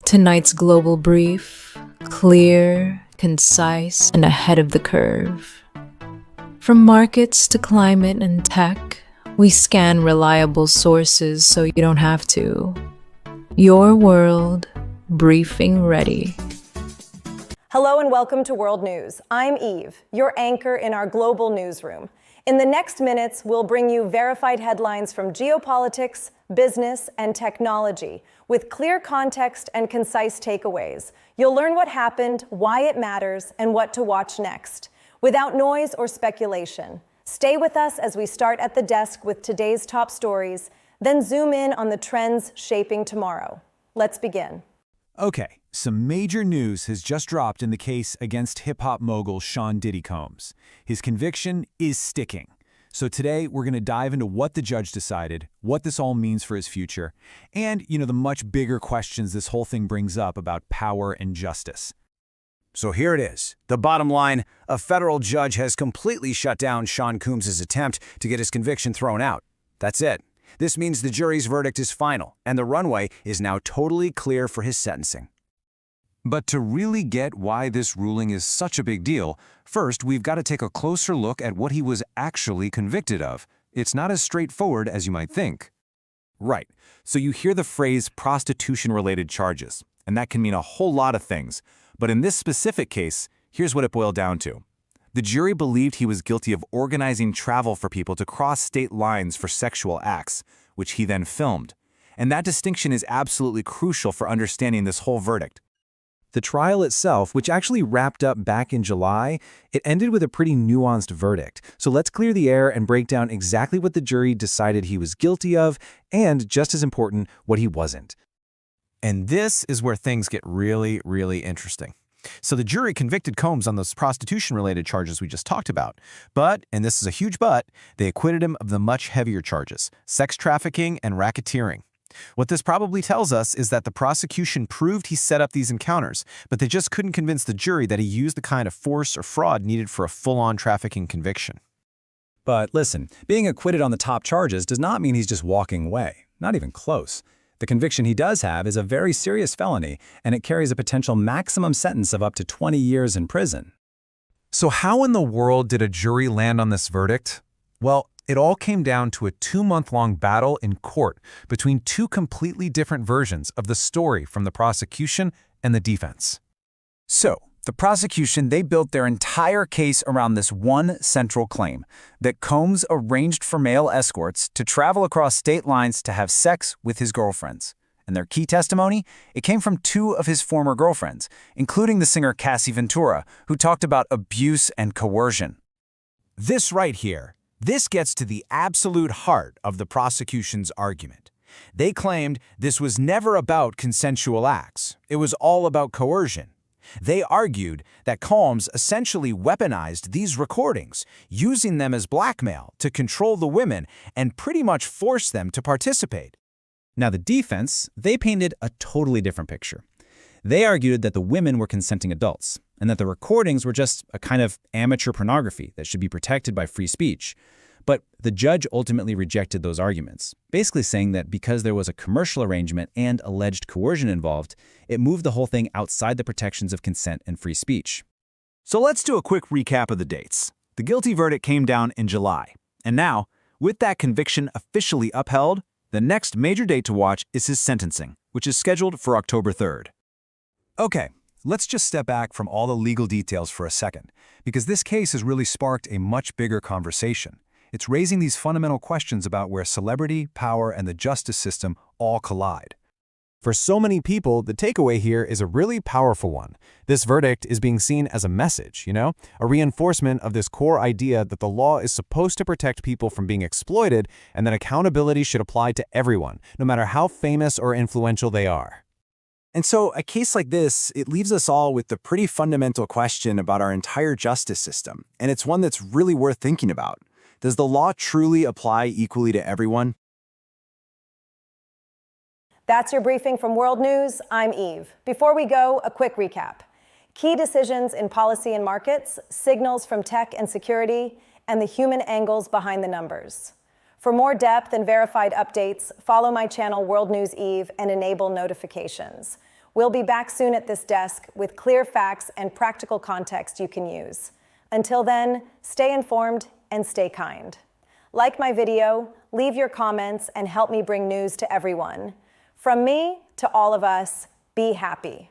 Tonight's global brief: clear, concise, and ahead of the curve. From markets to climate and tech, we scan reliable sources so you don't have to. Your world, briefing ready. Hello and welcome to World News. I'm Eve, your anchor in our global newsroom. In the next minutes, we'll bring you verified headlines from geopolitics, business, and technology, with clear context and concise takeaways. You'll learn what happened, why it matters, and what to watch next, without noise or speculation. Stay with us as we start at the desk with today's top stories, then zoom in on the trends shaping tomorrow. Let's begin. Okay, some major news has just dropped in the case against hip-hop mogul Sean Diddy Combs. His conviction is sticking. So today, we're going to dive into what the judge decided, what this all means for his future, and, the much bigger questions this whole thing brings up about power and justice. So here it is. The bottom line: a federal judge has completely shut down Sean Combs' attempt to get his conviction thrown out. That's it. This means the jury's verdict is final, and the runway is now totally clear for his sentencing. But to really get why this ruling is such a big deal, first we've got to take a closer look at what he was actually convicted of. It's not as straightforward as you might think. Right. So you hear the phrase prostitution-related charges, and that can mean a whole lot of things. But in this specific case, here's what it boiled down to. The jury believed he was guilty of organizing travel for people to cross state lines for sexual acts, which he then filmed. And that distinction is absolutely crucial for understanding this whole verdict. The trial itself, which actually wrapped up back in July, it ended with a pretty nuanced verdict. So let's clear the air and break down exactly what the jury decided he was guilty of, and just as important, what he wasn't. And this is where things get really, really interesting. So the jury convicted Combs on those prostitution-related charges we just talked about. But, and this is a huge but, they acquitted him of the much heavier charges: sex trafficking and racketeering. What this probably tells us is that the prosecution proved he set up these encounters, but they just couldn't convince the jury that he used the kind of force or fraud needed for a full-on trafficking conviction. But listen, being acquitted on the top charges does not mean he's just walking away. Not even close. The conviction he does have is a very serious felony, and it carries a potential maximum sentence of up to 20 years in prison. So how in the world did a jury land on this verdict? Well, it all came down to a 2-month-long battle in court between two completely different versions of the story from the prosecution and the defense. So, the prosecution, they built their entire case around this one central claim: that Combs arranged for male escorts to travel across state lines to have sex with his girlfriends. And their key testimony? It came from two of his former girlfriends, including the singer Cassie Ventura, who talked about abuse and coercion. This right here, this gets to the absolute heart of the prosecution's argument. They claimed this was never about consensual acts. It was all about coercion. They argued that Combs essentially weaponized these recordings, using them as blackmail to control the women and pretty much force them to participate. Now the defense, they painted a totally different picture. They argued that the women were consenting adults, and that the recordings were just a kind of amateur pornography that should be protected by free speech. But the judge ultimately rejected those arguments, basically saying that because there was a commercial arrangement and alleged coercion involved, it moved the whole thing outside the protections of consent and free speech. So let's do a quick recap of the dates. The guilty verdict came down in July. And now, with that conviction officially upheld, the next major date to watch is his sentencing, which is scheduled for October 3rd. Okay, let's just step back from all the legal details for a second, because this case has really sparked a much bigger conversation. It's raising these fundamental questions about where celebrity, power, and the justice system all collide. For so many people, the takeaway here is a really powerful one. This verdict is being seen as a message, a reinforcement of this core idea that the law is supposed to protect people from being exploited and that accountability should apply to everyone, no matter how famous or influential they are. And so a case like this, it leaves us all with the pretty fundamental question about our entire justice system, and it's one that's really worth thinking about. Does the law truly apply equally to everyone? That's your briefing from World News. I'm Eve. Before we go, a quick recap. Key decisions in policy and markets, signals from tech and security, and the human angles behind the numbers. For more depth and verified updates, follow my channel World News Eve and enable notifications. We'll be back soon at this desk with clear facts and practical context you can use. Until then, stay informed and stay kind. Like my video, leave your comments, and help me bring news to everyone. From me to all of us, be happy.